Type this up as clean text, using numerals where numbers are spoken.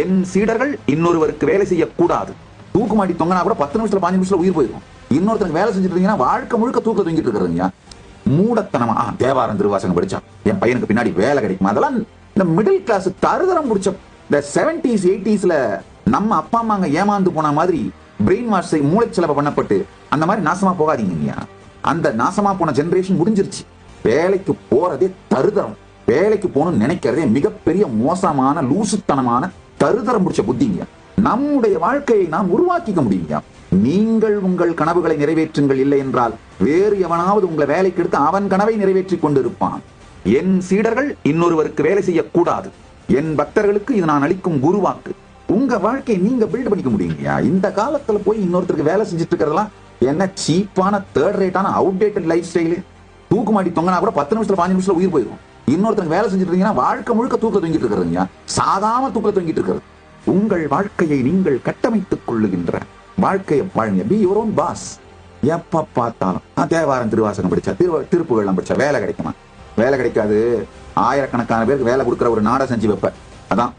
என் சீடர்கள் இன்னொருவருக்கு வேலை செய்யக்கூடாது. தூக்கு மாட்டி தொங்கினா கூட 10 நிமிஷத்துல 5 நிமிஷத்துல உயிர் போயிருக்கும். இன்னொருத்தருக்கு வேலை செஞ்சுட்டு இருந்தீங்கன்னா வாழ்க்கை முழுக்க தூக்கில தொங்கிட்டு இருக்கிறீங்க. மூடத்தனமா தேவாரம் திருவாசகம் படிச்சா என் பையனுக்கு பின்னாடி வேலை கிடைக்கும். அதெல்லாம் இந்த மிடில் கிளாஸ் தருதரம் முடிச்ச இந்த 70s 80sல நம்ம அப்பா அம்மாங்க ஏமாந்து போன மாதிரி பிரெயின் வாஷ் மூளை செலவு பண்ணப்பட்டு அந்த மாதிரி நாசமா போகாதீங்க. அந்த நாசமா போன ஜெனரேஷன் முடிஞ்சிருச்சு. வேலைக்கு போறதே தருதரம். வேலைக்கு போகணும்னு நினைக்கிறதே மிகப்பெரிய மோசமான லூசுத்தனமான தருதரம் முடிச்ச புத்திங்க. நம்முடைய வாழ்க்கையை நாம் உருவாக்கிக்க முடியுங்க. நீங்கள் உங்கள் கனவுகளை நிறைவேற்றுங்கள், இல்லை என்றால் வேறு எவனாவது உங்களை வேலைக்கு எடுத்து அவன் கனவை நிறைவேற்றிக் கொண்டிருப்பான். என் சீடர்கள் இன்னொருவருக்கு வேலை செய்யக்கூடாது. என் பக்தர்களுக்கு இது நான் அளிக்கும் குருவாக்கு. உங்க வாழ்க்கையை நீங்க பில்ட் பண்ணிக்க முடியுங்கயா. இந்த காலத்துல போய் இன்னொருத்தருக்கு வேலை செஞ்சுட்டு இருக்கிறதெல்லாம் என்ன சீப்பான தேர்ட் ரேட்டான அவுடேட்டட் லைஃப் ஸ்டைலு. தூக்கு மாட்டி தொங்கினா கூட 10 நிமிஷத்துல 5 நிமிஷத்துல உயிர் போயிடும். இன்னொருத்தருக்கு வேலை செஞ்சுட்டு இருந்தீங்கன்னா வாழ்க்கை முழுக்க தூக்கில தொங்கிட்டு இருக்கிறீங்க. சாதாரண தூக்கில தொங்கிட்டு இருக்கிறது. உங்கள் வாழ்க்கையை நீங்கள் கட்டமைத்துக் கொள்ளுகின்ற வாழ்க்கையை வாழுங்க. Be your own pass. எப்ப பார்த்தாலும் தேவாரம் திருவாசகம் படிச்சா திருப்புகள்லாம் படிச்சா வேலை கிடைக்குமா? வேலை கிடைக்காது. ஆயிரக்கணக்கான பேருக்கு வேலை கொடுக்குற ஒரு நாடை செஞ்சு வைப்ப. அதான்